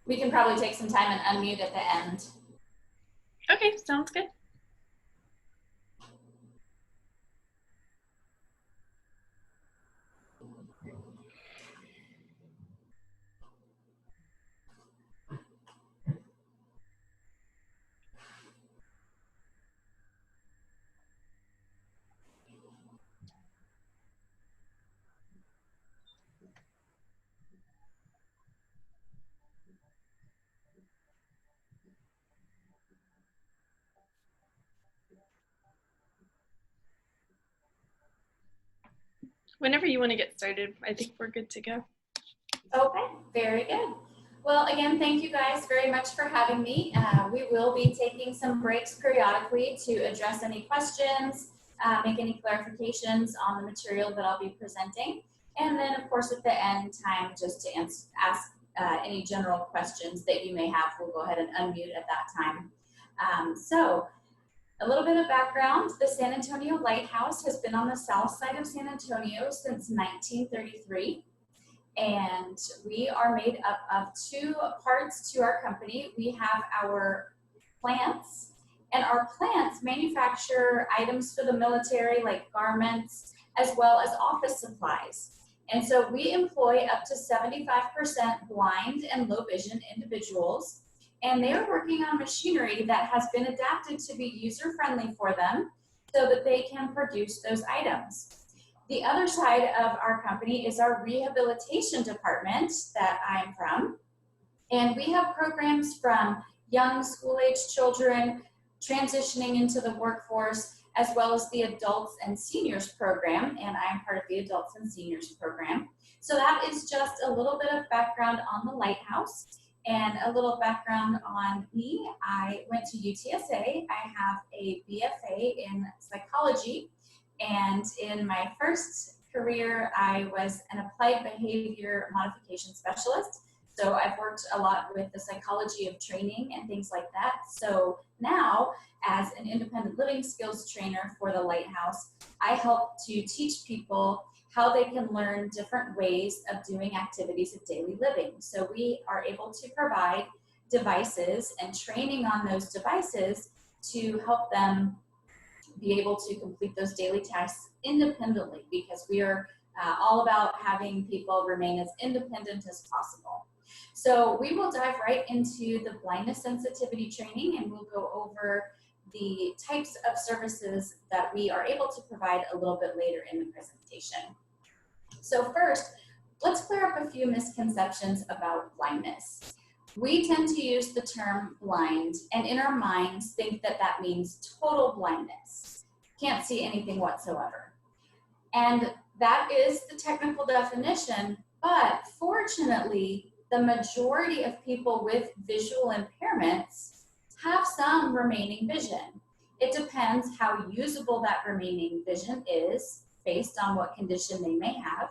We can probably take some time and unmute at the end. Okay, sounds good. Whenever you want to get started, I think we're good to go. Okay, very good. Well, again, thank you guys very much for having me. We will be taking some breaks periodically to address any questions, make any clarifications on the material that I'll be presenting. And then, of course, at the end, time just to ask any general questions that you may have. We'll go ahead and unmute at that time. So, a little bit of background, the San Antonio Lighthouse has been on the south side of San Antonio since 1933. And we are made up of two parts to our company. We have our plants, and our plants manufacture items for the military like garments, as well as office supplies. And so we employ up to 75% blind and low vision individuals, and they're working on machinery that has been adapted to be user-friendly for them so that they can produce those items. The other side of our company is our rehabilitation department that I'm from. And we have programs from young school-age children transitioning into the workforce, as well as the adults and seniors program. And I'm part of the adults and seniors program. So that is just a little bit of background on the Lighthouse and a little background on me. I went to UTSA. I have a BFA in psychology. And in my first career, I was an applied behavior modification specialist. So I've worked a lot with the psychology of training and things like that. So now, as an independent living skills trainer for the Lighthouse, I help to teach people how they can learn different ways of doing activities of daily living. So we are able to provide devices and training on those devices to help them be able to complete those daily tasks independently, because we are all about having people remain as independent as possible. So we will dive right into the blindness sensitivity training, and we'll go over the types of services that we are able to provide a little bit later in the presentation. So first, let's clear up a few misconceptions about blindness. We tend to use the term blind, and in our minds think that that means total blindness. Can't see anything whatsoever. And that is the technical definition, but fortunately, the majority of people with visual impairments have some remaining vision. It depends how usable that remaining vision is based on what condition they may have.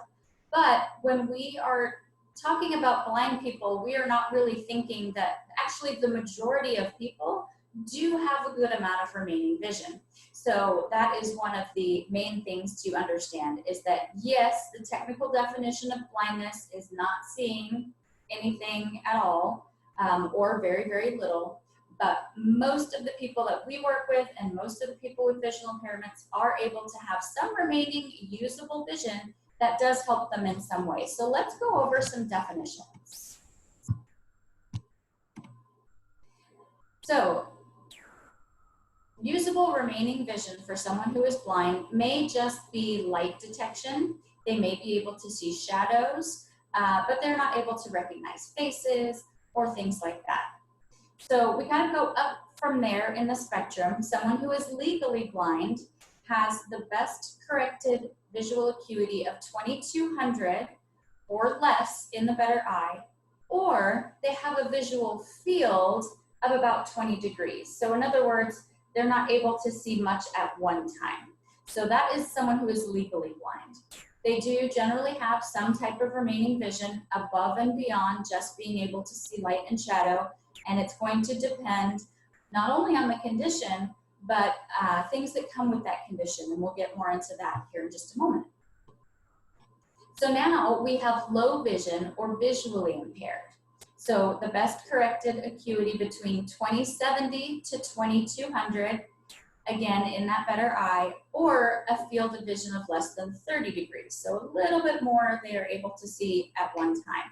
But when we are talking about blind people, we are not really thinking that actually the majority of people do have a good amount of remaining vision. So that is one of the main things to understand, is that yes, the technical definition of blindness is not seeing anything at all, or very, very little. But most of the people that we work with and most of the people with visual impairments are able to have some remaining usable vision that does help them in some way. So let's go over some definitions. So, usable remaining vision for someone who is blind may just be light detection. They may be able to see shadows, but they're not able to recognize faces or things like that. So we kind of go up from there in the spectrum. Someone who is legally blind has the best corrected visual acuity of 2200 or less in the better eye, or they have a visual field of about 20 degrees. So in other words, they're not able to see much at one time. So that is someone who is legally blind. They do generally have some type of remaining vision above and beyond just being able to see light and shadow, and it's going to depend not only on the condition, but things that come with that condition, and we'll get more into that here in just a moment. So now we have low vision or visually impaired. So the best corrected acuity between 2070 to 2200, again in that better eye, or a field of vision of less than 30 degrees. So a little bit more they are able to see at one time.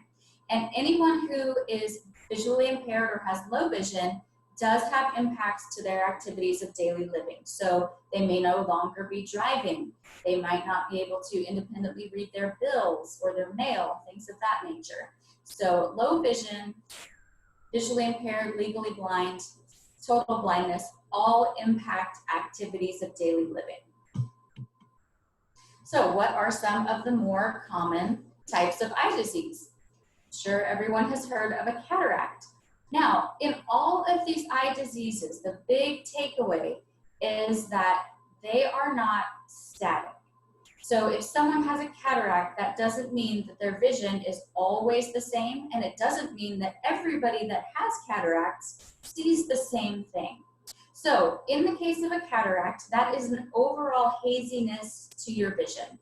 And anyone who is visually impaired or has low vision does have impacts to their activities of daily living. So they may no longer be driving. They might not be able to independently read their bills or their mail, things of that nature. So low vision, visually impaired, legally blind, total blindness, all impact activities of daily living. So what are some of the more common types of eye disease? Sure, everyone has heard of a cataract. Now, in all of these eye diseases, the big takeaway is that they are not static. So if someone has a cataract, that doesn't mean that their vision is always the same, and it doesn't mean that everybody that has cataracts sees the same thing. So in the case of a cataract, that is an overall haziness to your vision.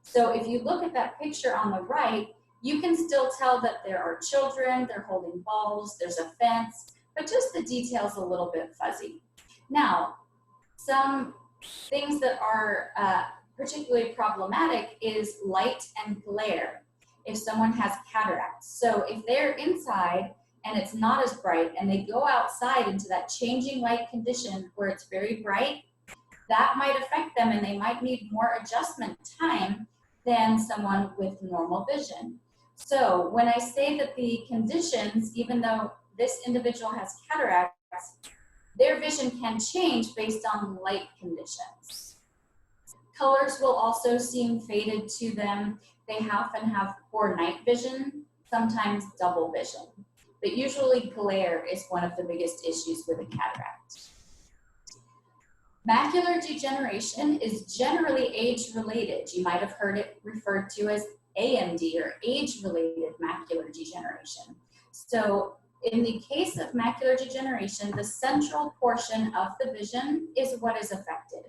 So if you look at that picture on the right, you can still tell that there are children, they're holding balls, there's a fence, but just the detail's a little bit fuzzy. Now, some things that are particularly problematic is light and glare if someone has cataracts. So if they're inside and it's not as bright and they go outside into that changing light condition where it's very bright, that might affect them and they might need more adjustment time than someone with normal vision. So when I say that the conditions, even though this individual has cataracts, their vision can change based on light conditions. Colors will also seem faded to them. They often have poor night vision, sometimes double vision. But usually glare is one of the biggest issues with a cataract. Macular degeneration is generally age-related. You might have heard it referred to as AMD, or age-related macular degeneration. So in the case of macular degeneration, the central portion of the vision is what is affected.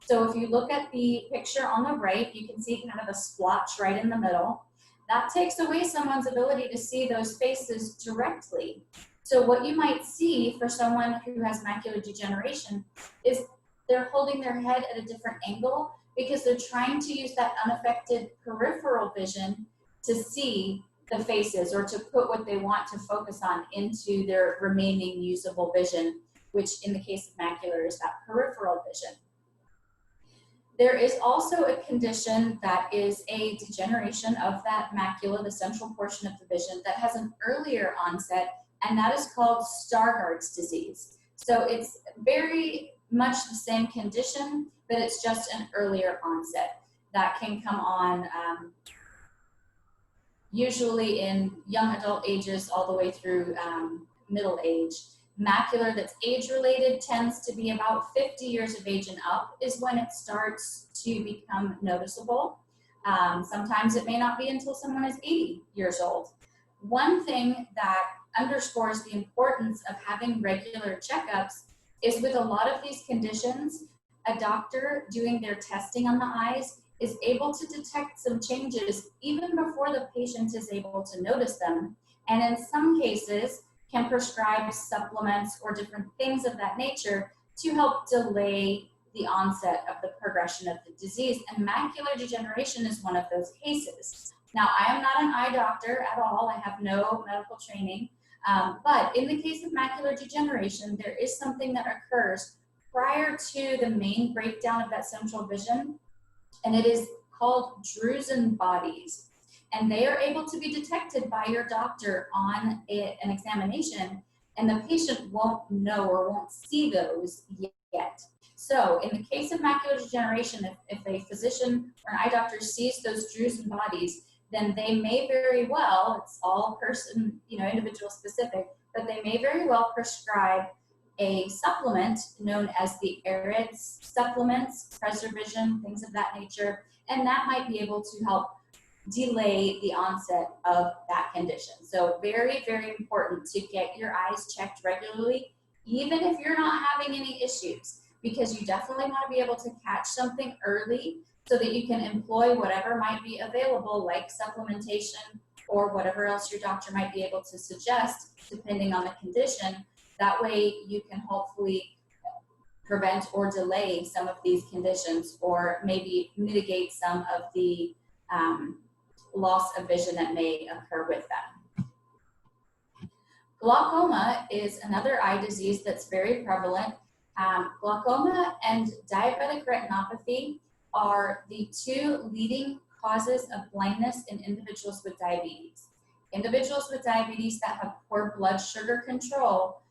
So if you look at the picture on the right, you can see kind of a splotch right in the middle. That takes away someone's ability to see those faces directly. So what you might see for someone who has macular degeneration is they're holding their head at a different angle because they're trying to use that unaffected peripheral vision to see the faces or to put what they want to focus on into their remaining usable vision, which in the case of macular is that peripheral vision. There is also a condition that is a degeneration of that macula, the central portion of the vision, that has an earlier onset, and that is called Stargardt's disease. So it's very much the same condition, but it's just an earlier onset that can come on usually in young adult ages all the way through middle age. Macular that's age-related tends to be about 50 years of age and up is when it starts to become noticeable. Sometimes it may not be until someone is 80 years old. One thing that underscores the importance of having regular checkups is with a lot of these conditions, a doctor doing their testing on the eyes is able to detect some changes even before the patient is able to notice them. And in some cases, can prescribe supplements or different things of that nature to help delay the onset of the progression of the disease. And macular degeneration is one of those cases. Now, I am not an eye doctor at all. I have no medical training. But in the case of macular degeneration, there is something that occurs prior to the main breakdown of that central vision, and it is called drusen bodies. And they are able to be detected by your doctor on an examination, and the patient won't know or won't see those yet. So in the case of macular degeneration, if a physician or an eye doctor sees those drusen bodies, then they may very well, it's all person, individual specific, but they may very well prescribe a supplement known as the AREDS supplements, Preservision, things of that nature, and that might be able to help delay the onset of that condition. So very, very important to get your eyes checked regularly, even if you're not having any issues, because you definitely want to be able to catch something early so that you can employ whatever might be available, like supplementation or whatever else your doctor might be able to suggest, depending on the condition. That way you can hopefully prevent or delay some of these conditions, or maybe mitigate some of the loss of vision that may occur with them. Glaucoma is another eye disease that's very prevalent. Glaucoma and diabetic retinopathy are the two leading causes of blindness in individuals with diabetes. Individuals with diabetes that have poor blood sugar control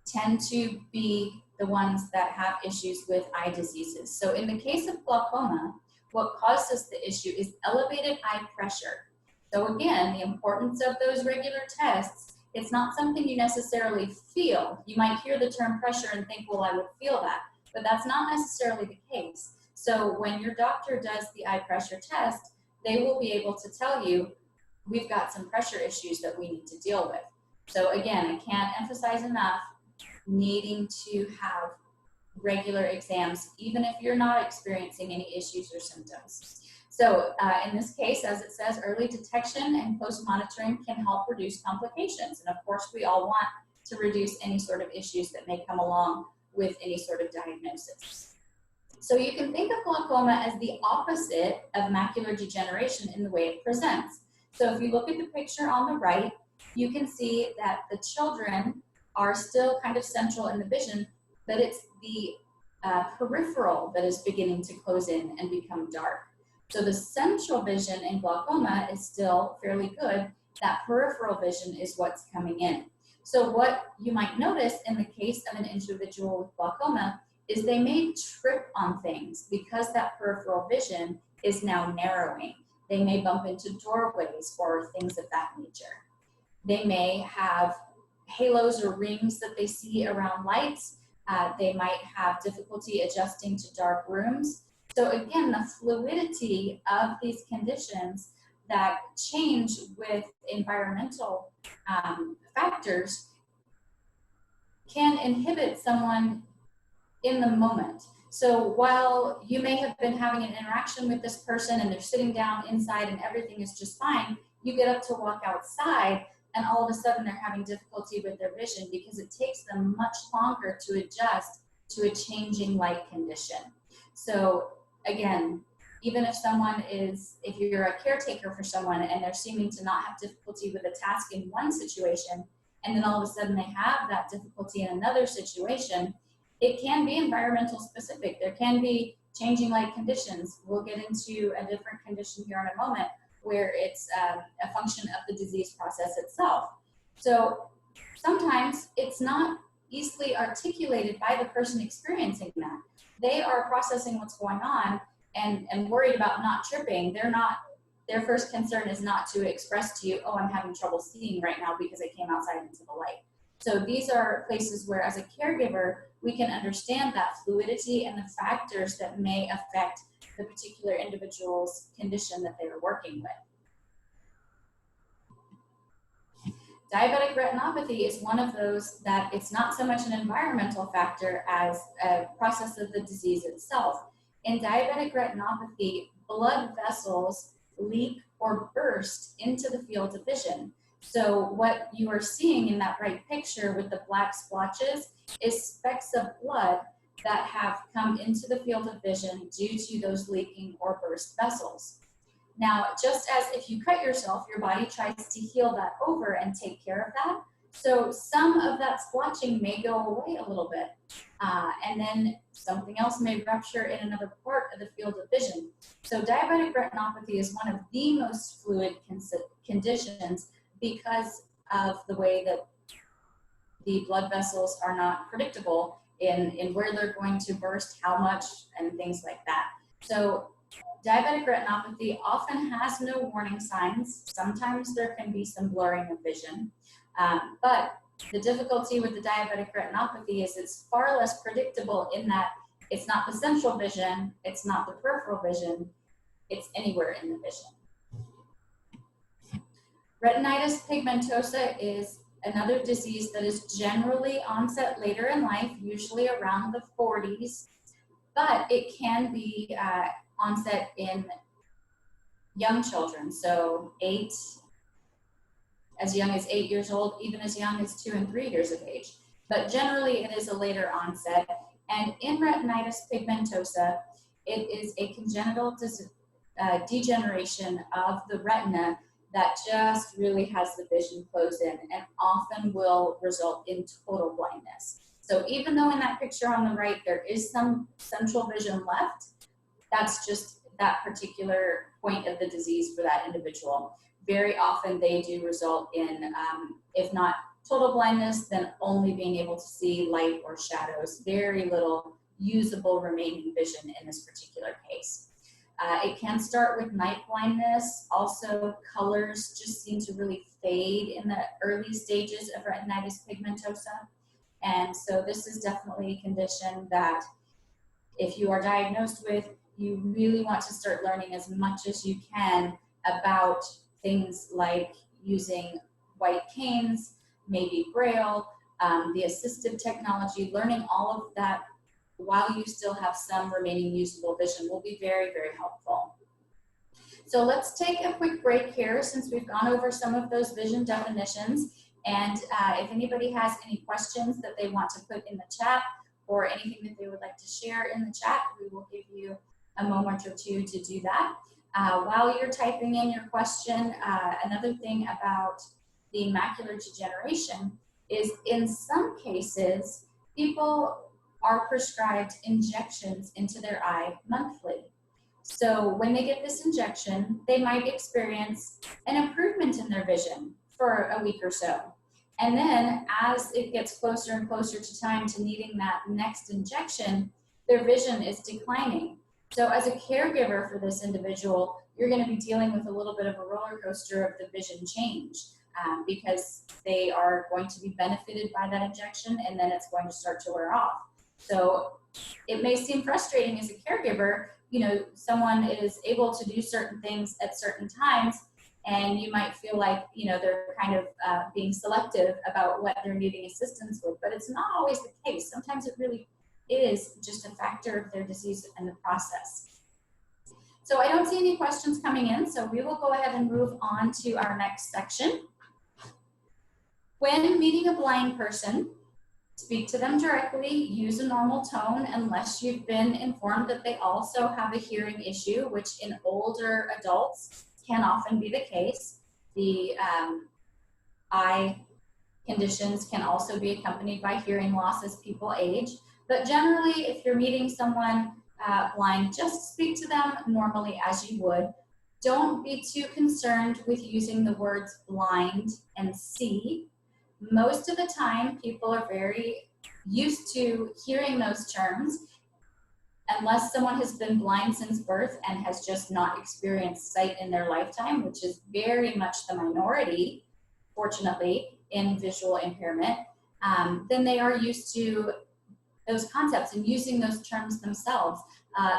tend to be the ones that have issues with eye diseases. So in the case of glaucoma, what causes the issue is elevated eye pressure. So again, the importance of those regular tests, it's not something you necessarily feel. You might hear the term pressure and think, well, I would feel that, but that's not necessarily the case. So when your doctor does the eye pressure test, they will be able to tell you, we've got some pressure issues that we need to deal with. So again, I can't emphasize enough needing to have regular exams, even if you're not experiencing any issues or symptoms. So in this case, as it says, early detection and close monitoring can help reduce complications. And of course, we all want to reduce any sort of issues that may come along with any sort of diagnosis. So you can think of glaucoma as the opposite of macular degeneration in the way it presents. So if you look at the picture on the right, you can see that the children are still kind of central in the vision, but it's the peripheral that is beginning to close in and become dark. So the central vision in glaucoma is still fairly good. That peripheral vision is what's coming in. So what you might notice in the case of an individual with glaucoma is they may trip on things because that peripheral vision is now narrowing. They may bump into doorways or things of that nature. They may have halos or rings that they see around lights. They might have difficulty adjusting to dark rooms. So again, the fluidity of these conditions that change with environmental factors can inhibit someone in the moment. So while you may have been having an interaction with this person and they're sitting down inside and everything is just fine, you get up to walk outside and all of a sudden they're having difficulty with their vision because it takes them much longer to adjust to a changing light condition. So again, even if someone is, if you're a caretaker for someone and they're seeming to not have difficulty with a task in one situation, and then all of a sudden they have that difficulty in another situation, it can be environmental specific. There can be changing light conditions. We'll get into a different condition here in a moment where it's a function of the disease process itself. So sometimes it's not easily articulated by the person experiencing that. They are processing what's going on and worried about not tripping. Their first concern is not to express to you, oh, I'm having trouble seeing right now because I came outside into the light. So these are places where as a caregiver, we can understand that fluidity and the factors that may affect the particular individual's condition that they are working with. Diabetic retinopathy is one of those that it's not so much an environmental factor as a process of the disease itself. In diabetic retinopathy, blood vessels leak or burst into the field of vision. So what you are seeing in that right picture with the black splotches is specks of blood that have come into the field of vision due to those leaking or burst vessels. Now, just as if you cut yourself, your body tries to heal that over and take care of that. So some of that splotching may go away a little bit, and then something else may rupture in another part of the field of vision. So diabetic retinopathy is one of the most fluid conditions because of the way that the blood vessels are not predictable in where they're going to burst, how much, and things like that. So diabetic retinopathy often has no warning signs. Sometimes there can be some blurring of vision, but the difficulty with the diabetic retinopathy is it's far less predictable in that it's not the central vision, it's not the peripheral vision, it's anywhere in the vision. Retinitis pigmentosa is another disease that is generally onset later in life, usually around the 40s, but it can be onset in young children, so 8 as young as 8 years old, even as young as 2 and 3 years of age. But generally it is a later onset. And in retinitis pigmentosa, it is a congenital degeneration of the retina that just really has the vision closed in and often will result in total blindness. So even though in that picture on the right there is some central vision left, that's just that particular point of the disease for that individual. Very often they do result in, if not total blindness, then only being able to see light or shadows, very little usable remaining vision in this particular case. It can start with night blindness. Also, colors just seem to really fade in the early stages of retinitis pigmentosa. And so this is definitely a condition that if you are diagnosed with, you really want to start learning as much as you can about things like using white canes, maybe Braille, the assistive technology. Learning all of that while you still have some remaining usable vision will be very, very helpful. So let's take a quick break here since we've gone over some of those vision definitions. And if anybody has any questions that they want to put in the chat or anything that they would like to share in the chat, we will give you a moment or two to do that. While you're typing in your question, another thing about the macular degeneration is in some cases, people are prescribed injections into their eye monthly. So when they get this injection, they might experience an improvement in their vision for a week or so. And then as it gets closer and closer to time to needing that next injection, their vision is declining. So as a caregiver for this individual, you're going to be dealing with a little bit of a roller coaster of the vision change because they are going to be benefited by that injection and then it's going to start to wear off. So it may seem frustrating as a caregiver, you know, someone is able to do certain things at certain times and you might feel like, you know, they're kind of being selective about what they're needing assistance with, but it's not always the case. Sometimes it really is just a factor of their disease and the process. So I don't see any questions coming in, so we will go ahead and move on to our next section. When meeting a blind person, speak to them directly, use a normal tone unless you've been informed that they also have a hearing issue, which in older adults can often be the case. The eye conditions can also be accompanied by hearing loss as people age. But generally, if you're meeting someone blind, just speak to them normally as you would. Don't be too concerned with using the words blind and see. Most of the time, people are very used to hearing those terms unless someone has been blind since birth and has just not experienced sight in their lifetime, which is very much the minority, fortunately, in visual impairment. Then they are used to those concepts and using those terms themselves.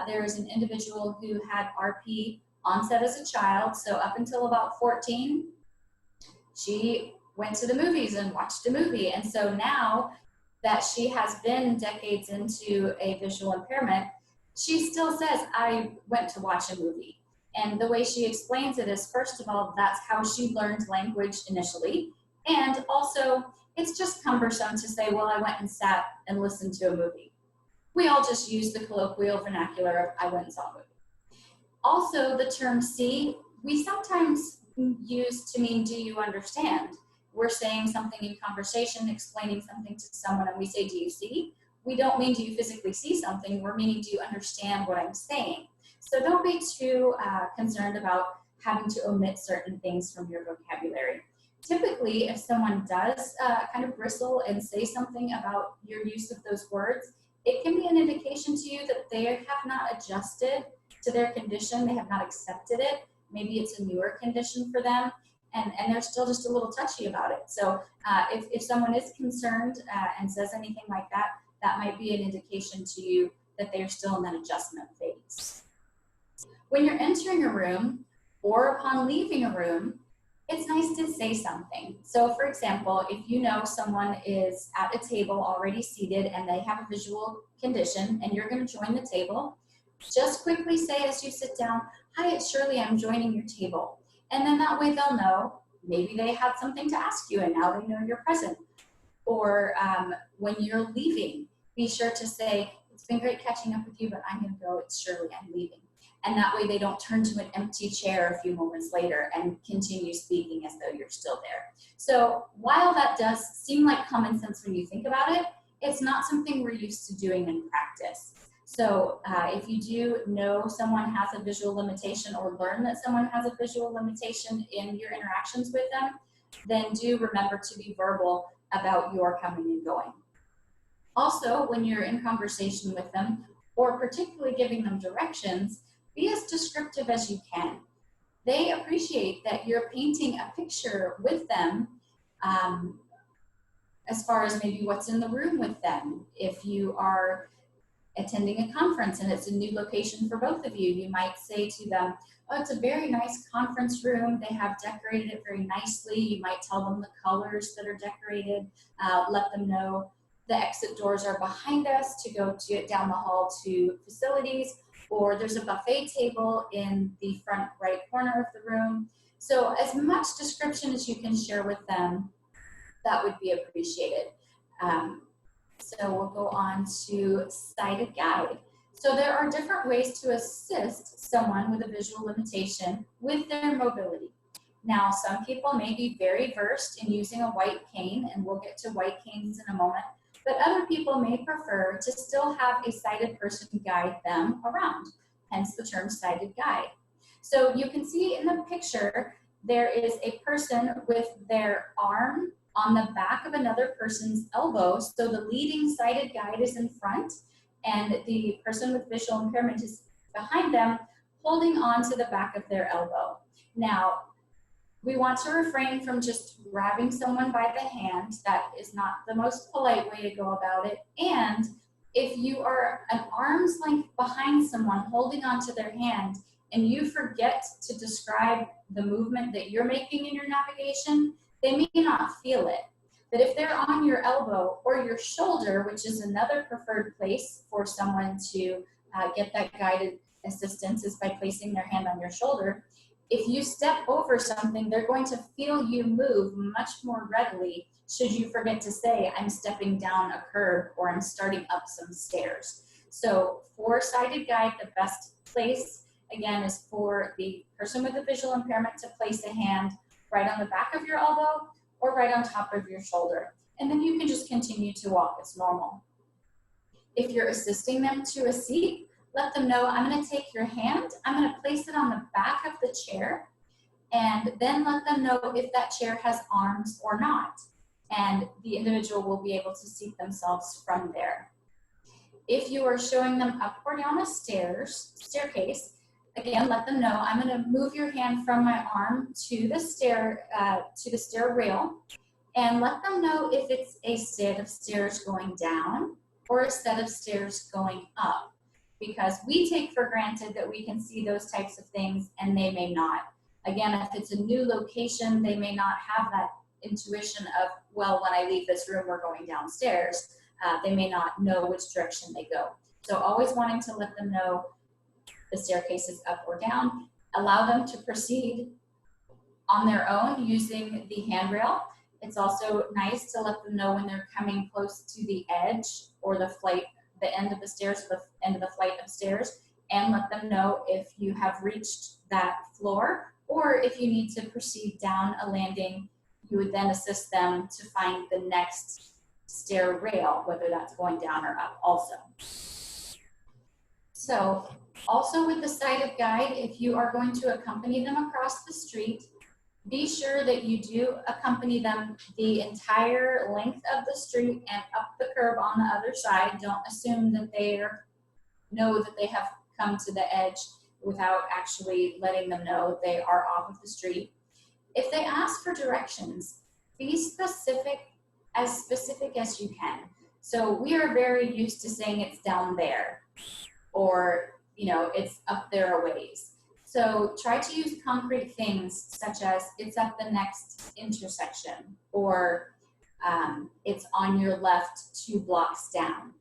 There is an individual who had RP onset as a child, so up until about 14, she went to the movies and watched a movie. And so now that she has been decades into a visual impairment, she still says, I went to watch a movie. And the way she explains it is, first of all, that's how she learned language initially. And also, it's just cumbersome to say, well, I went and sat and listened to a movie. We all just use the colloquial vernacular of I went and saw a movie. Also, the term see, we sometimes use to mean, do you understand? We're saying something in conversation, explaining something to someone, and we say, do you see? We don't mean, do you physically see something? We're meaning, do you understand what I'm saying? So don't be too concerned about having to omit certain things from your vocabulary. Typically, if someone does kind of bristle and say something about your use of those words, it can be an indication to you that they have not adjusted to their condition, they have not accepted it. Maybe it's a newer condition for them, and they're still just a little touchy about it. So if someone is concerned and says anything like that, that might be an indication to you that they're still in that adjustment phase. When you're entering a room or upon leaving a room, it's nice to say something. So for example, if you know someone is at a table already seated and they have a visual condition and you're going to join the table, just quickly say as you sit down, hi, it's Shirley, I'm joining your table. And then that way they'll know maybe they had something to ask you and now they know you're present. Or when you're leaving, be sure to say, it's been great catching up with you, but I'm gonna go, it's Shirlee, I'm leaving. And that way they don't turn to an empty chair a few moments later and continue speaking as though you're still there. So while that does seem like common sense when you think about it, it's not something we're used to doing in practice. So if you do know someone has a visual limitation or learn that someone has a visual limitation in your interactions with them, then do remember to be verbal about your coming and going. Also, when you're in conversation with them, or particularly giving them directions, be as descriptive as you can. They appreciate that you're painting a picture with them as far as maybe what's in the room with them. If you are attending a conference and it's a new location for both of you, you might say to them, oh, it's a very nice conference room. They have decorated it very nicely. You might tell them the colors that are decorated, let them know the exit doors are behind us to go down the hall to facilities, or there's a buffet table in the front right corner of the room. So as much description as you can share with them, that would be appreciated. So we'll go on to sighted guide. So there are different ways to assist someone with a visual limitation with their mobility. Now, some people may be very versed in using a white cane, and we'll get to white canes in a moment, but other people may prefer to still have a sighted person guide them around, hence the term sighted guide. So you can see in the picture, there is a person with their arm on the back of another person's elbow. So the leading sighted guide is in front and the person with visual impairment is behind them, holding on to the back of their elbow. Now, we want to refrain from just grabbing someone by the hand. That is not the most polite way to go about it. And if you are an arm's length behind someone holding onto their hand and you forget to describe the movement that you're making in your navigation, they may not feel it. But if they're on your elbow or your shoulder, which is another preferred place for someone to get that guided assistance, is by placing their hand on your shoulder. If you step over something, they're going to feel you move much more readily should you forget to say, I'm stepping down a curb or I'm starting up some stairs. So for sighted guide, the best place, again, is for the person with a visual impairment to place a hand right on the back of your elbow or right on top of your shoulder. And then you can just continue to walk as normal. If you're assisting them to a seat, let them know, I'm going to take your hand, I'm going to place it on the back of the chair, and then let them know if that chair has arms or not. And the individual will be able to seat themselves from there. If you are showing them up or down a staircase, again, let them know, I'm going to move your hand from my arm to the stair rail, and let them know if it's a set of stairs going down or a set of stairs going up, because we take for granted that we can see those types of things and they may not. Again, if it's a new location, they may not have that intuition of, well, when I leave this room, we're going downstairs. They may not know which direction they go. So always wanting to let them know the staircase is up or down. Allow them to proceed on their own using the handrail. It's also nice to let them know when they're coming close to the edge or the end of the stairs, the end of the flight of stairs, and let them know if you have reached that floor or if you need to proceed down a landing. You would then assist them to find the next stair rail, whether that's going down or up also. So also with the sighted guide, if you are going to accompany them across the street, be sure that you do accompany them the entire length of the street and up the curb on the other side. Don't assume that they know that they have come to the edge without actually letting them know they are off of the street. If they ask for directions, be specific as you can. So we are very used to saying it's down there, or it's up there a ways. So try to use concrete things such as it's at the next intersection, or it's on your left 2 blocks down,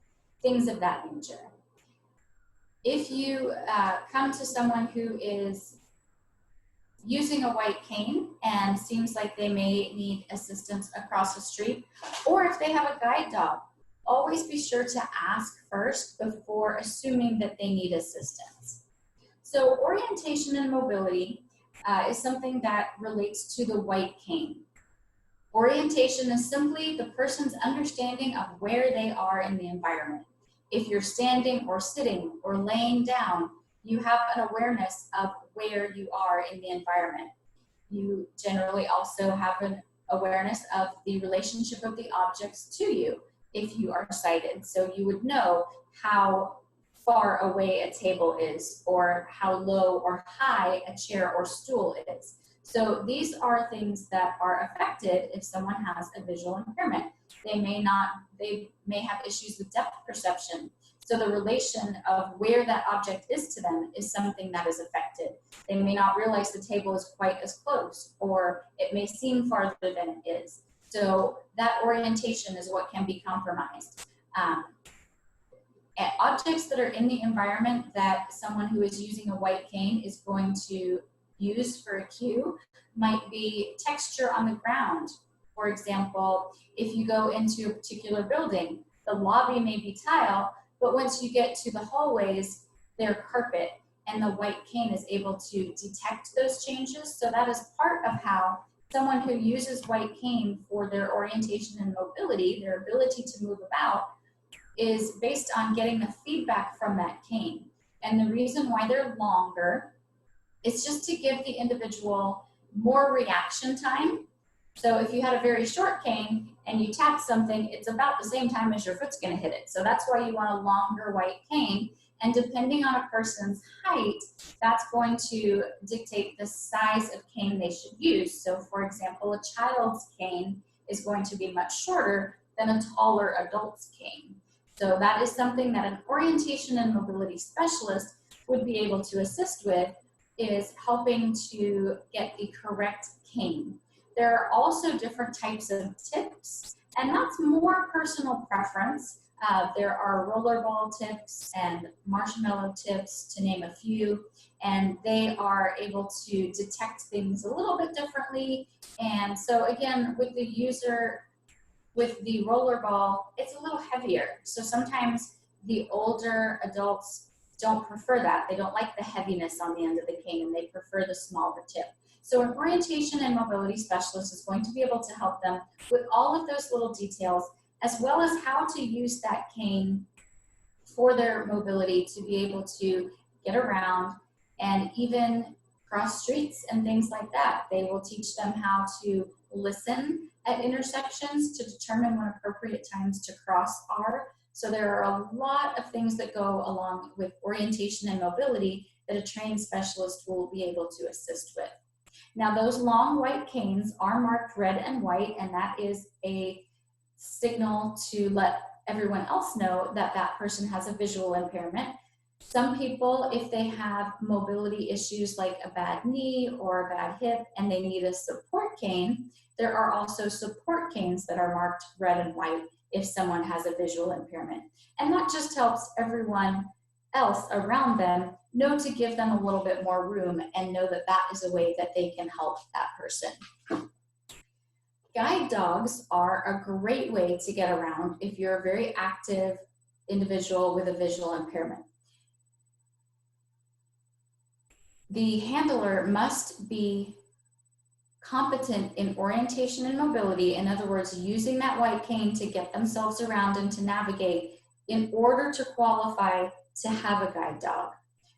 things of that nature. If you come to someone who is using a white cane and seems like they may need assistance across the street, or if they have a guide dog, always be sure to ask first before assuming that they need assistance. So orientation and mobility is something that relates to the white cane. Orientation is simply the person's understanding of where they are in the environment. If you're standing or sitting or laying down, you have an awareness of where you are in the environment. You generally also have an awareness of the relationship of the objects to you if you are sighted. So you would know how far away a table is, or how low or high a chair or stool is. So these are things that are affected if someone has a visual impairment. They may have issues with depth perception. So the relation of where that object is to them is something that is affected. They may not realize the table is quite as close, or it may seem farther than it is. So that orientation is what can be compromised. Objects that are in the environment that someone who is using a white cane is going to use for a cue might be texture on the ground. For example, if you go into a particular building, the lobby may be tile, but once you get to the hallways, they're carpet, and the white cane is able to detect those changes. So that is part of how someone who uses white cane for their orientation and mobility, their ability to move about, is based on getting the feedback from that cane. And the reason why they're longer is just to give the individual more reaction time. So if you had a very short cane and you tap something, it's about the same time as your foot's gonna hit it. So that's why you want a longer white cane. And depending on a person's height, that's going to dictate the size of cane they should use. So for example, a child's cane is going to be much shorter than a taller adult's cane. So that is something that an orientation and mobility specialist would be able to assist with, is helping to get the correct cane. There are also different types of tips, and that's more personal preference. There are rollerball tips and marshmallow tips, to name a few, and they are able to detect things a little bit differently. And so again, with the user, with the rollerball, it's a little heavier. So sometimes the older adults don't prefer that. They don't like the heaviness on the end of the cane, and they prefer the smaller tip. So an orientation and mobility specialist is going to be able to help them with all of those little details, as well as how to use that cane for their mobility to be able to get around and even cross streets and things like that. They will teach them how to listen at intersections to determine when appropriate times to cross are. So there are a lot of things that go along with orientation and mobility that a trained specialist will be able to assist with. Now, those long white canes are marked red and white, and that is a signal to let everyone else know that that person has a visual impairment. Some people, if they have mobility issues like a bad knee or a bad hip and they need a support cane, there are also support canes that are marked red and white if someone has a visual impairment. And that just helps everyone else around them know to give them a little bit more room and know that that is a way that they can help that person. Guide dogs are a great way to get around if you're a very active individual with a visual impairment. The handler must be competent in orientation and mobility, in other words, using that white cane to get themselves around and to navigate in order to qualify to have a guide dog.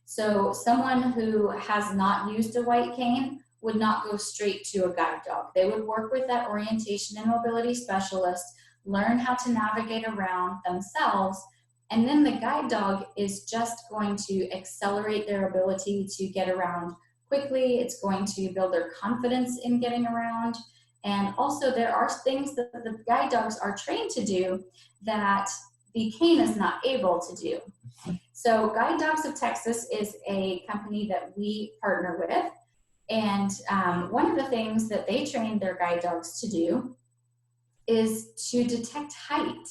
So someone who has not used a white cane would not go straight to a guide dog. They would work with that orientation and mobility specialist, learn how to navigate around themselves, and then the guide dog is just going to accelerate their ability to get around quickly. It's going to build their confidence in getting around. And also there are things that the guide dogs are trained to do that the cane is not able to do. So Guide Dogs of Texas is a company that we partner with. And one of the things that they train their guide dogs to do is to detect height.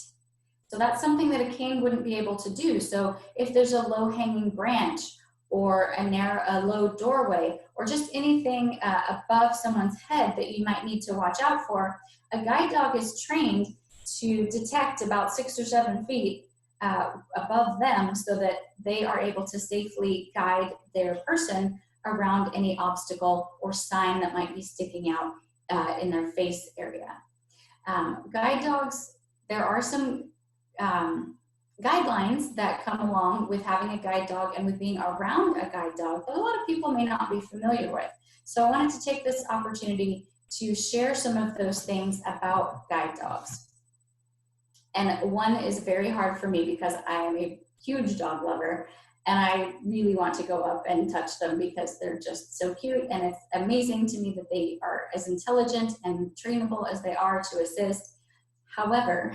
So that's something that a cane wouldn't be able to do. So if there's a low-hanging branch or a low doorway, or just anything above someone's head that you might need to watch out for, a guide dog is trained to detect about 6 or 7 feet above them so that they are able to safely guide their person around any obstacle or sign that might be sticking out in their face area. Guide dogs, there are some guidelines that come along with having a guide dog and with being around a guide dog that a lot of people may not be familiar with. So I wanted to take this opportunity to share some of those things about guide dogs. And one is very hard for me because I am a huge dog lover and I really want to go up and touch them because they're just so cute, and it's amazing to me that they are as intelligent and trainable as they are to assist. However,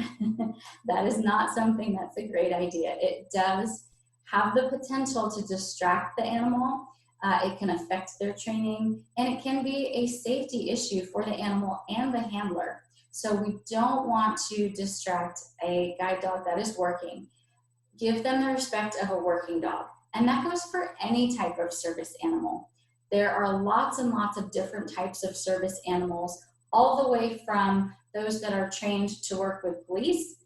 that is not something that's a great idea. It does have the potential to distract the animal. It can affect their training, and it can be a safety issue for the animal and the handler. So we don't want to distract a guide dog that is working. Give them the respect of a working dog. And that goes for any type of service animal. There are lots and lots of different types of service animals, all the way from those that are trained to work with police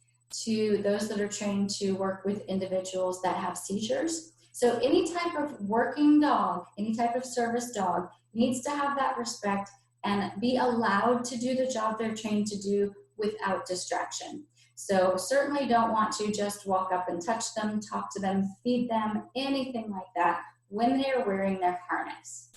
to those that are trained to work with individuals that have seizures. So any type of working dog, any type of service dog needs to have that respect and be allowed to do the job they're trained to do without distraction. So certainly don't want to just walk up and touch them, talk to them, feed them, anything like that when they are wearing their harness.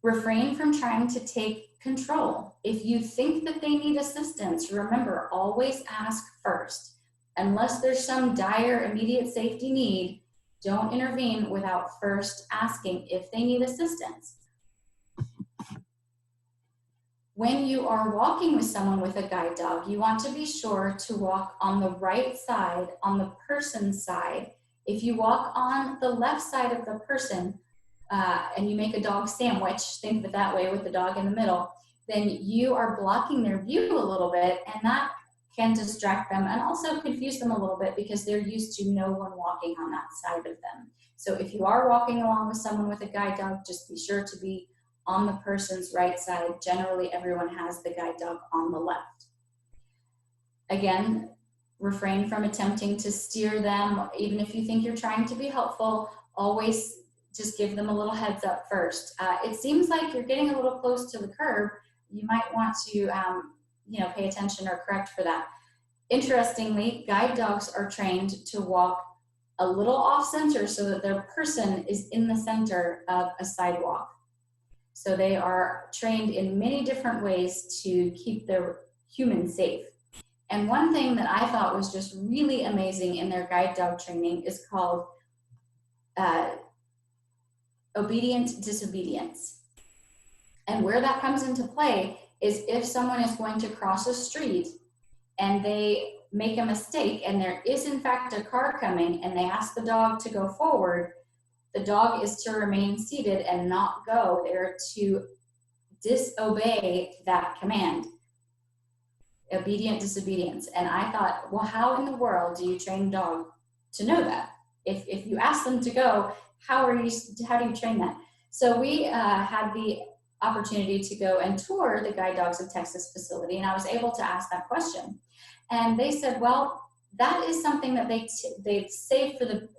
Refrain from trying to take control. If you think that they need assistance, remember, always ask first. Unless there's some dire immediate safety need, don't intervene without first asking if they need assistance. When you are walking with someone with a guide dog, you want to be sure to walk on the right side, on the person's side. If you walk on the left side of the person and you make a dog sandwich, think of it that way with the dog in the middle, then you are blocking their view a little bit, and that can distract them and also confuse them a little bit because they're used to no one walking on that side of them. So if you are walking along with someone with a guide dog, just be sure to be on the person's right side. Generally, everyone has the guide dog on the left. Again, refrain from attempting to steer them. Even if you think you're trying to be helpful, always just give them a little heads up first. It seems like you're getting a little close to the curb. You might want to pay attention or correct for that. Interestingly, guide dogs are trained to walk a little off center so that their person is in the center of a sidewalk. So they are trained in many different ways to keep their humans safe. And one thing that I thought was just really amazing in their guide dog training is called obedient disobedience. And where that comes into play is if someone is going to cross a street and they make a mistake and there is in fact a car coming and they ask the dog to go forward, the dog is to remain seated and not go. They're to disobey that command. Obedient disobedience. And I thought, well, how in the world do you train a dog to know that? If you ask them to go, how do you train that? So we had the opportunity to go and tour the Guide Dogs of Texas facility, and I was able to ask that question. And they said, well, that is something that they save for the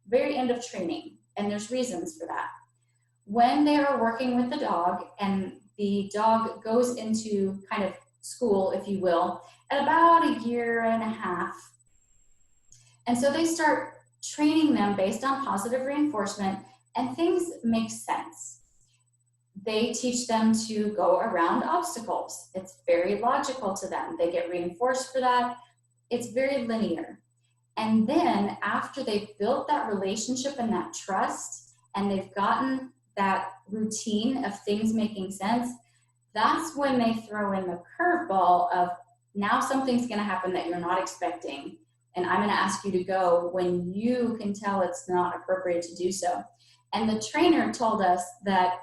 very end of training. And there's reasons for that. When they are working with the dog and the dog goes into kind of school, if you will, at about 1.5 years. And so they start training them based on positive reinforcement, and things make sense. They teach them to go around obstacles. It's very logical to them. They get reinforced for that. It's very linear. And then after they've built that relationship and that trust, and they've gotten that routine of things making sense, that's when they throw in the curveball of now something's going to happen that you're not expecting. And I'm going to ask you to go when you can tell it's not appropriate to do so. And the trainer told us that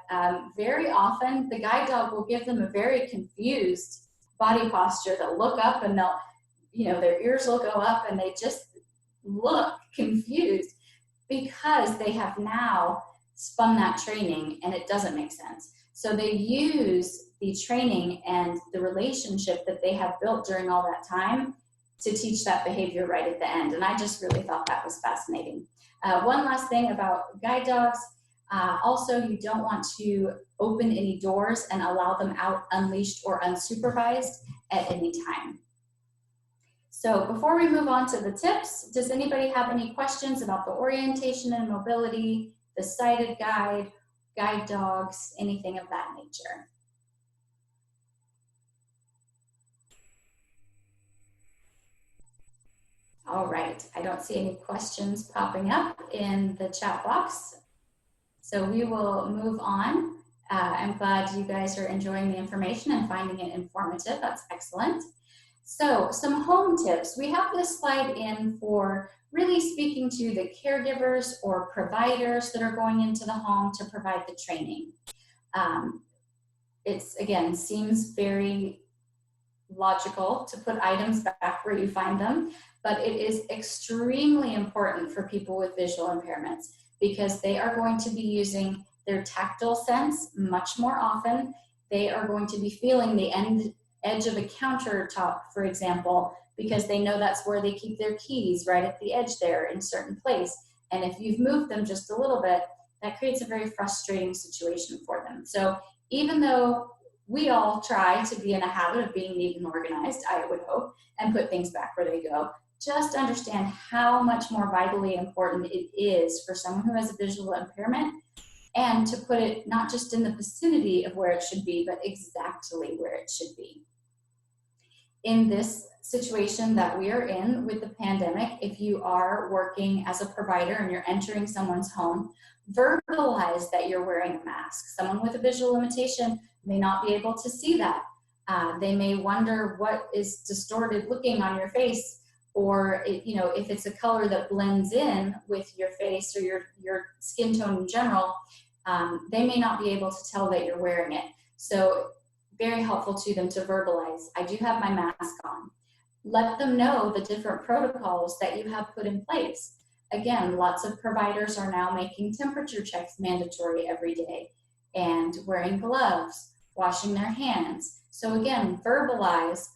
very often the guide dog will give them a very confused body posture. They'll look up and they'll, their ears will go up and they just look confused. because they have now spun that training and it doesn't make sense. So they use the training and the relationship that they have built during all that time to teach that behavior right at the end. And I just really thought that was fascinating. One last thing about guide dogs. Also, you don't want to open any doors and allow them out unleashed or unsupervised at any time. So before we move on to the tips, does anybody have any questions about the orientation and mobility, the sighted guide, guide dogs, anything of that nature? All right, I don't see any questions popping up in the chat box. So we will move on. I'm glad you guys are enjoying the information and finding it informative. That's excellent. So some home tips. We have this slide in for really speaking to the caregivers or providers that are going into the home to provide the training. It's, again, seems very logical to put items back where you find them, but it is extremely important for people with visual impairments because they are going to be using their tactile sense much more often. They are going to be feeling the edge of a countertop, for example, because they know that's where they keep their keys, right at the edge there in a certain place. And if you've moved them just a little bit, that creates a very frustrating situation for them. So even though we all try to be in a habit of being neat and organized, I would hope, and put things back where they go, just understand how much more vitally important it is for someone who has a visual impairment and to put it not just in the vicinity of where it should be, but exactly where it should be. In this situation that we are in with the pandemic, if you are working as a provider and you're entering someone's home, verbalize that you're wearing a mask. Someone with a visual limitation may not be able to see that. They may wonder what is distorted looking on your face, or if it's a color that blends in with your face or your skin tone in general, they may not be able to tell that you're wearing it. So very helpful to them to verbalize, I do have my mask on. Let them know the different protocols that you have put in place. Again, lots of providers are now making temperature checks mandatory every day and wearing gloves, washing their hands. So again, verbalize,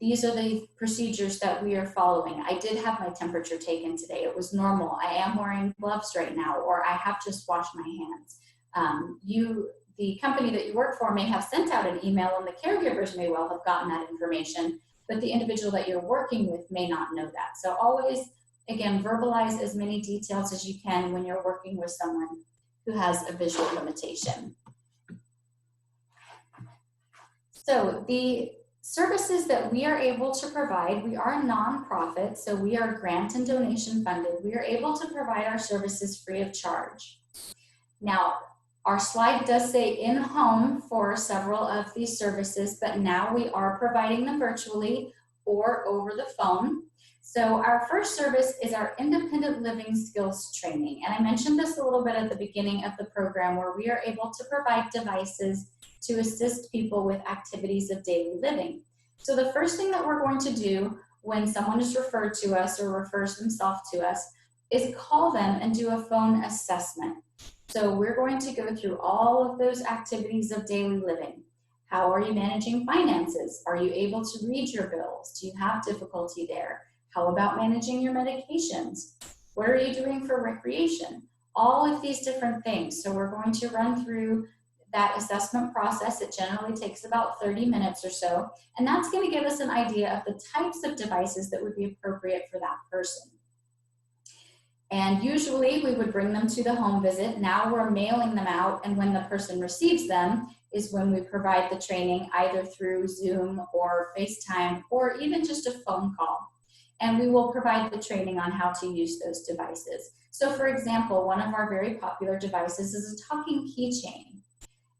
these are the procedures that we are following. I did have my temperature taken today. It was normal. I am wearing gloves right now, or I have just washed my hands. The company that you work for may have sent out an email and the caregivers may well have gotten that information, but the individual that you're working with may not know that. So always, again, verbalize as many details as you can when you're working with someone who has a visual limitation. So the services that we are able to provide, we are a nonprofit, so we are grant and donation funded. We are able to provide our services free of charge. Now, our slide does say in-home for several of these services, but now we are providing them virtually or over the phone. So our first service is our independent living skills training. And I mentioned this a little bit at the beginning of the program, where we are able to provide devices to assist people with activities of daily living. So the first thing that we're going to do when someone is referred to us or refers themselves to us is call them and do a phone assessment. So we're going to go through all of those activities of daily living. How are you managing finances? Are you able to read your bills? Do you have difficulty there? How about managing your medications? What are you doing for recreation? All of these different things. So we're going to run through that assessment process. It generally takes about 30 minutes or so. And that's going to give us an idea of the types of devices that would be appropriate for that person. And usually we would bring them to the home visit. Now we're mailing them out, and when the person receives them is when we provide the training either through Zoom or FaceTime or even just a phone call. And we will provide the training on how to use those devices. So for example, one of our very popular devices is a talking keychain,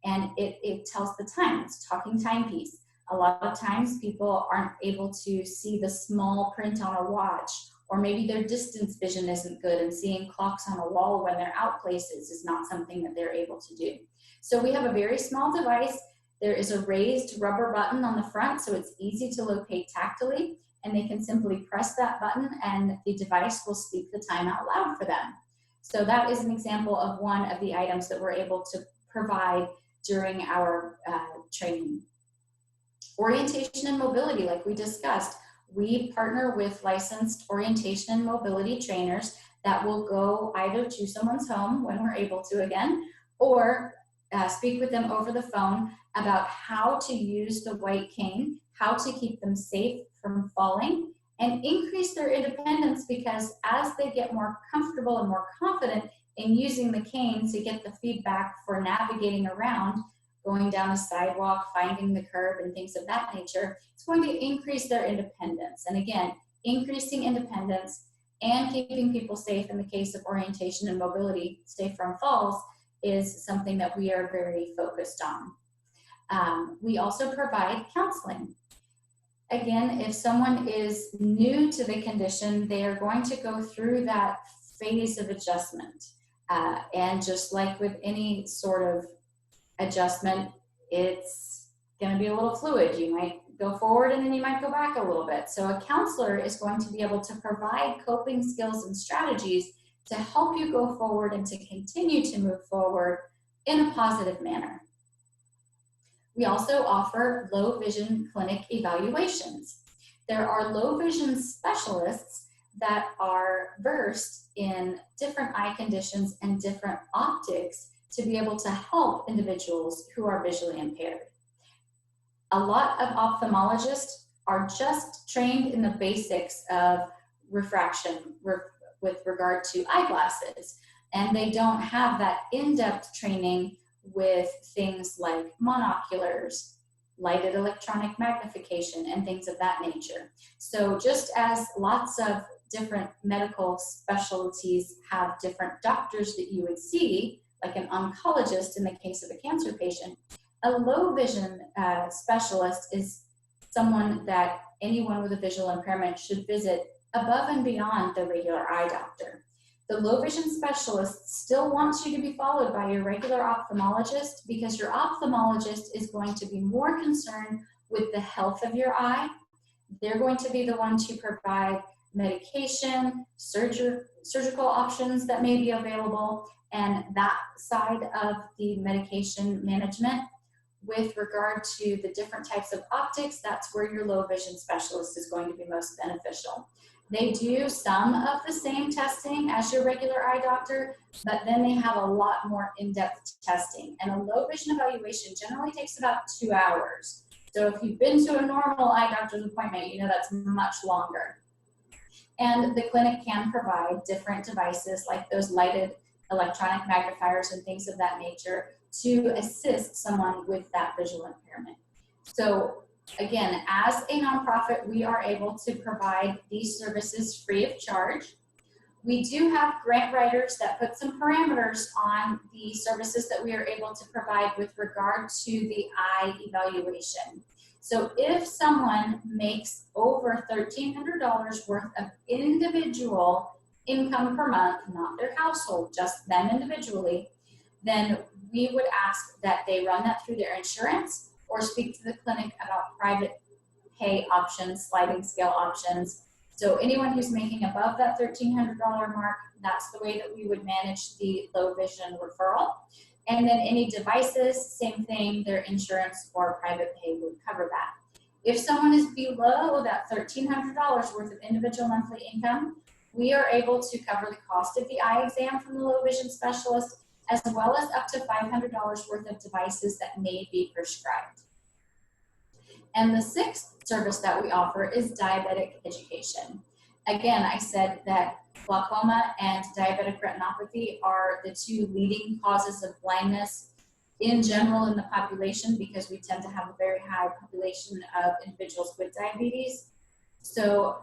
and it tells the time. It's a talking timepiece. A lot of times people aren't able to see the small print on a watch, or maybe their distance vision isn't good and seeing clocks on a wall when they're out places is not something that they're able to do. So we have a very small device. There is a raised rubber button on the front, so it's easy to locate tactily, and they can simply press that button and the device will speak the time out loud for them. So that is an example of one of the items that we're able to provide during our training. Orientation and mobility, like we discussed, we partner with licensed orientation and mobility trainers that will go either to someone's home when we're able to again, or speak with them over the phone about how to use the white cane, how to keep them safe from falling, and increase their independence, because as they get more comfortable and more confident in using the cane to get the feedback for navigating around, going down a sidewalk, finding the curb, and things of that nature, it's going to increase their independence. And again, increasing independence and keeping people safe in the case of orientation and mobility, safe from falls, is something that we are very focused on. We also provide counseling. Again, if someone is new to the condition, they are going to go through that phase of adjustment. And just like with any sort of adjustment, it's going to be a little fluid. You might go forward and then you might go back a little bit. So a counselor is going to be able to provide coping skills and strategies to help you go forward and to continue to move forward in a positive manner. We also offer low vision clinic evaluations. There are low vision specialists that are versed in different eye conditions and different optics to be able to help individuals who are visually impaired. A lot of ophthalmologists are just trained in the basics of refraction with regard to eyeglasses, and they don't have that in-depth training with things like monoculars, lighted electronic magnification, and things of that nature. So just as lots of different medical specialties have different doctors that you would see, like an oncologist in the case of a cancer patient, a low vision specialist is someone that anyone with a visual impairment should visit above and beyond the regular eye doctor. The low vision specialist still wants you to be followed by your regular ophthalmologist, because your ophthalmologist is going to be more concerned with the health of your eye. They're going to be the one to provide medication, surgical options that may be available, and that side of the medication management. With regard to the different types of optics, that's where your low vision specialist is going to be most beneficial. They do some of the same testing as your regular eye doctor, but then they have a lot more in-depth testing. And a low vision evaluation generally takes about 2 hours. So if you've been to a normal eye doctor's appointment, you know that's much longer. And the clinic can provide different devices like those lighted electronic magnifiers and things of that nature to assist someone with that visual impairment. So again, as a nonprofit, we are able to provide these services free of charge. We do have grant writers that put some parameters on the services that we are able to provide with regard to the eye evaluation. So if someone makes over $1,300 worth of individual income per month, not their household, just them individually, then we would ask that they run that through their insurance or speak to the clinic about private pay options, sliding scale options. So anyone who's making above that $1,300 mark, that's the way that we would manage the low vision referral. And then any devices, same thing, their insurance or private pay would cover that. If someone is below that $1,300 worth of individual monthly income, we are able to cover the cost of the eye exam from the low vision specialist, as well as up to $500 worth of devices that may be prescribed. And the sixth service that we offer is diabetic education. Again, I said that glaucoma and diabetic retinopathy are the two leading causes of blindness in general in the population, because we tend to have a very high population of individuals with diabetes. So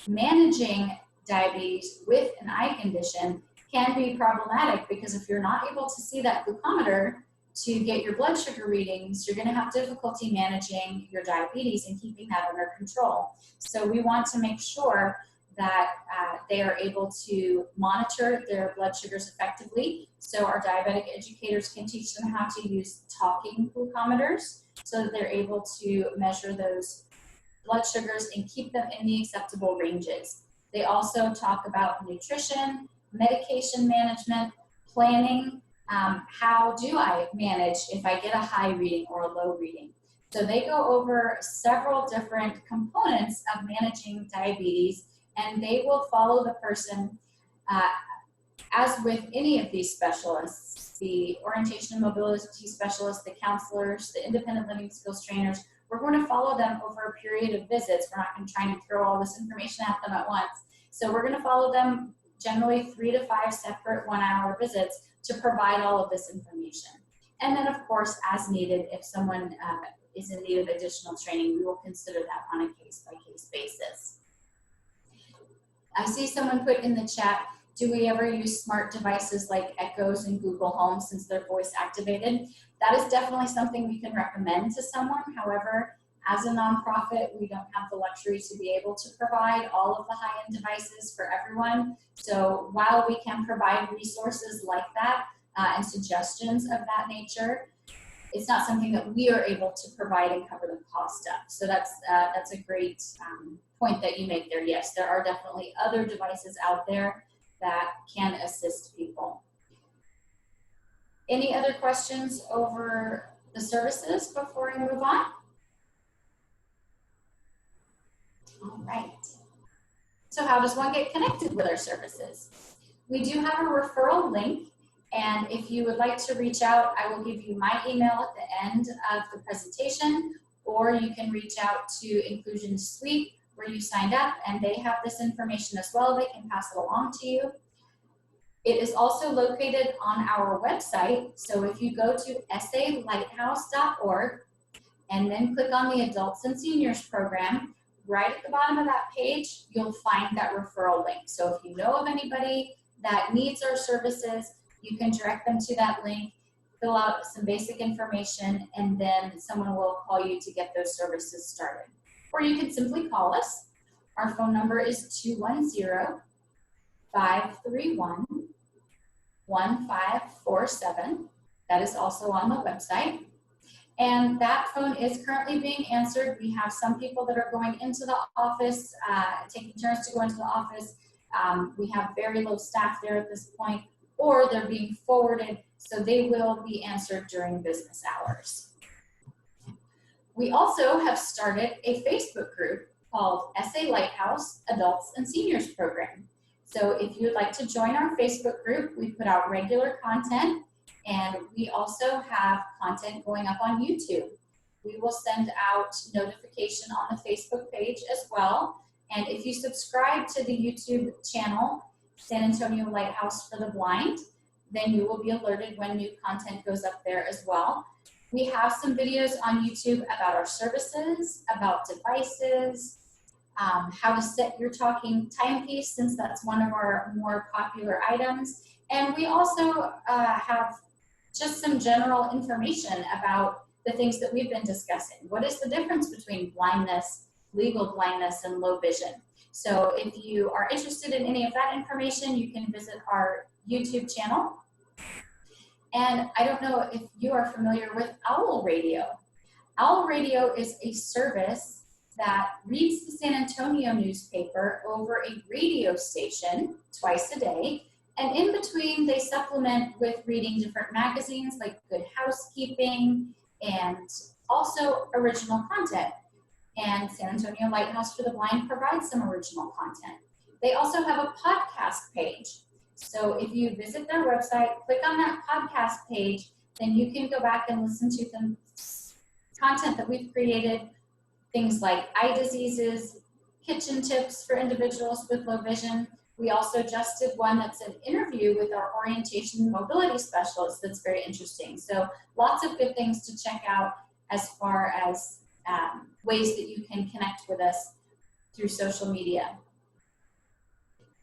managing diabetes with an eye condition can be problematic, because if you're not able to see that glucometer to get your blood sugar readings, you're going to have difficulty managing your diabetes and keeping that under control. So we want to make sure that they are able to monitor their blood sugars effectively. So our diabetic educators can teach them how to use talking glucometers so that they're able to measure those blood sugars and keep them in the acceptable ranges. They also talk about nutrition, medication management, planning. How do I manage if I get a high reading or a low reading? So they go over several different components of managing diabetes, and they will follow the person as with any of these specialists, the orientation and mobility specialists, the counselors, the independent living skills trainers. We're going to follow them over a period of visits. We're not going to try and throw all this information at them at once. So we're going to follow them generally 3 to 5 separate 1-hour visits to provide all of this information. And then, of course, as needed, if someone is in need of additional training, we will consider that on a case-by-case basis. I see someone put in the chat, do we ever use smart devices like Echoes and Google Home since they're voice activated? That is definitely something we can recommend to someone. However, as a nonprofit, we don't have the luxury to be able to provide all of the high-end devices for everyone. So while we can provide resources like that and suggestions of that nature, it's not something that we are able to provide and cover the cost of. So that's a great point that you make there. Yes, there are definitely other devices out there that can assist people. Any other questions over the services before we move on? All right. So how does one get connected with our services? We do have a referral link, and if you would like to reach out, I will give you my email at the end of the presentation, or you can reach out to Inclusion Suite where you signed up, and they have this information as well. They can pass it along to you. It is also located on our website, so if you go to salighthouse.org and then click on the Adults and Seniors program, right at the bottom of that page, you'll find that referral link. So if you know of anybody that needs our services, you can direct them to that link, fill out some basic information, and then someone will call you to get those services started. Or you can simply call us. Our phone number is 210-531-1547. That is also on the website. And that phone is currently being answered. We have some people that are going into the office, taking turns to go into the office. We have very low staff there at this point, or they're being forwarded, so they will be answered during business hours. We also have started a Facebook group called SA Lighthouse Adults and Seniors Program. So if you would like to join our Facebook group, we put out regular content, and we also have content going up on YouTube. We will send out notification on the Facebook page as well. And if you subscribe to the YouTube channel, San Antonio Lighthouse for the Blind, then you will be alerted when new content goes up there as well. We have some videos on YouTube about our services, about devices, how to set your talking timepiece, since that's one of our more popular items. And we also have just some general information about the things that we've been discussing. What is the difference between blindness, legal blindness, and low vision? So if you are interested in any of that information, you can visit our YouTube channel. And I don't know if you are familiar with Owl Radio. Owl Radio is a service that reads the San Antonio newspaper over a radio station twice a day. And in between, they supplement with reading different magazines like Good Housekeeping and also original content. And San Antonio Lighthouse for the Blind provides some original content. They also have a podcast page. So if you visit their website, click on that podcast page, then you can go back and listen to the content that we've created, things like eye diseases, kitchen tips for individuals with low vision. We also just did one that's an interview with our orientation and mobility specialist that's very interesting. So lots of good things to check out as far as ways that you can connect with us through social media.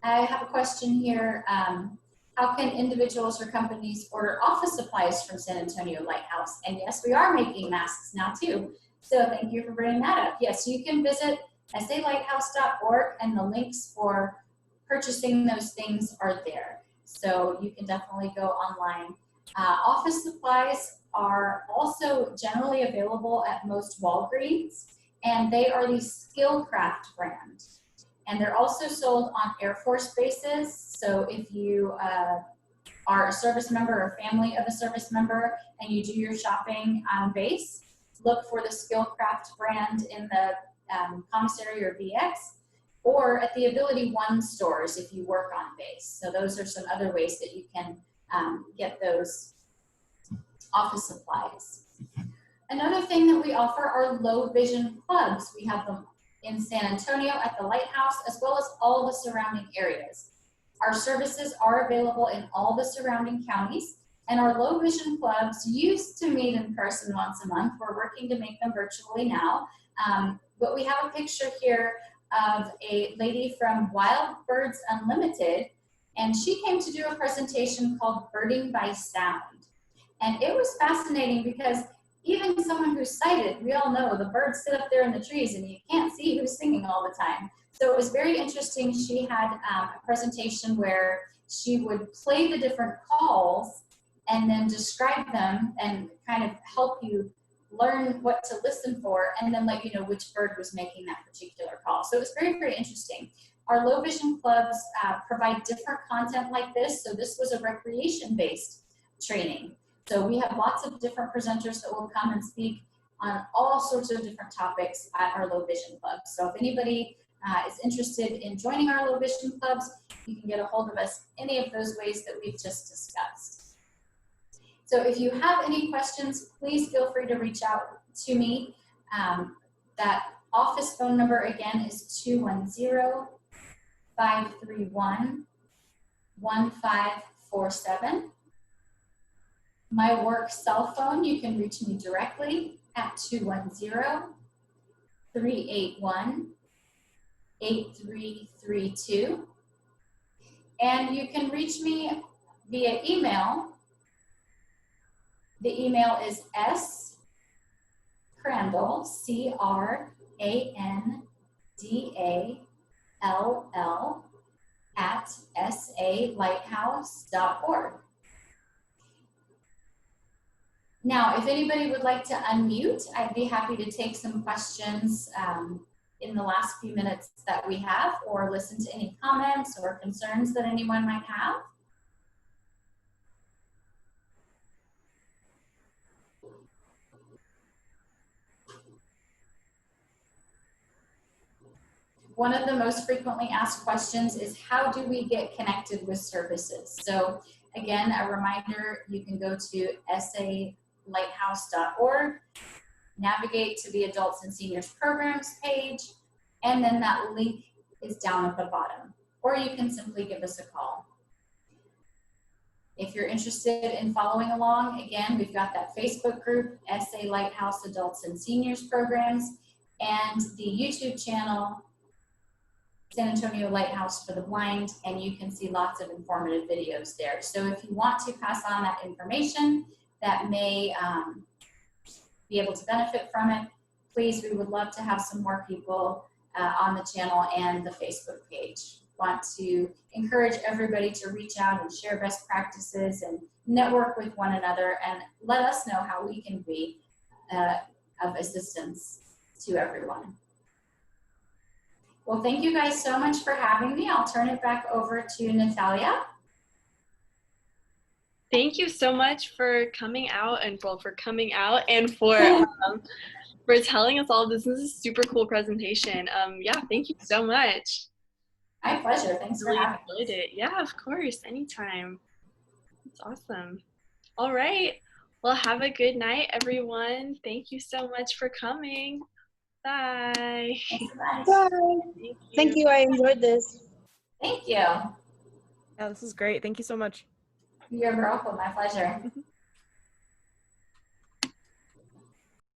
I have a question here. How can individuals or companies order office supplies from San Antonio Lighthouse? And yes, we are making masks now too. So thank you for bringing that up. Yes, you can visit salighthouse.org, and the links for purchasing those things are there. So you can definitely go online. Office supplies are also generally available at most Walgreens, and they are the Skillcraft brand. And they're also sold on Air Force bases. So if you are a service member or family of a service member and you do your shopping on base, look for the Skillcraft brand in the commissary or VX, or at the Ability One stores if you work on base. So those are some other ways that you can get those office supplies. Another thing that we offer are low vision clubs. We have them in San Antonio at the Lighthouse, as well as all the surrounding areas. Our services are available in all the surrounding counties, and our low vision clubs used to meet in person once a month. We're working to make them virtually now, but we have a picture here of a lady from Wild Birds Unlimited, and she came to do a presentation called Birding by Sound. And it was fascinating because even someone who's sighted, we all know the birds sit up there in the trees and you can't see who's singing all the time. So it was very interesting. She had a presentation where she would play the different calls and then describe them and kind of help you learn what to listen for, and then let you know which bird was making that particular call. So it was very, very interesting. Our low vision clubs provide different content like this. So this was a recreation-based training. So we have lots of different presenters that will come and speak on all sorts of different topics at our low vision clubs. So if anybody is interested in joining our low vision clubs, you can get a hold of us any of those ways that we've just discussed. So if you have any questions, please feel free to reach out to me. That office phone number again is 210-531-1547. My work cell phone, you can reach me directly at 210-381-8332. And you can reach me via email. The email is scrandall, CRANDALL, at salighthouse.org. Now, if anybody would like to unmute, I'd be happy to take some questions in the last few minutes that we have, or listen to any comments or concerns that anyone might have. One of the most frequently asked questions is, how do we get connected with services? So again, a reminder, you can go to salighthouse.org, navigate to the Adults and Seniors Programs page, and then that link is down at the bottom. Or you can simply give us a call. If you're interested in following along, again, we've got that Facebook group, SA Lighthouse Adults and Seniors Programs, and the YouTube channel, San Antonio Lighthouse for the Blind, and you can see lots of informative videos there. So if you want to pass on that information that may be able to benefit from it, please, we would love to have some more people on the channel and the Facebook page. Want to encourage everybody to reach out and share best practices and network with one another, and let us know how we can be of assistance to everyone. Well, thank you guys so much for having me. I'll turn it back over to Natalia. Thank you so much for coming out, and for telling us all this. This is a super cool presentation. Yeah, thank you so much. My pleasure. Thanks for having me. Enjoyed it. Yeah, of course, anytime. It's awesome. All right. Well, have a good night, everyone. Thank you so much for coming. Bye. Bye. Thank you. I enjoyed this. Thank you. Yeah, this is great. Thank you so much. You're welcome. My pleasure.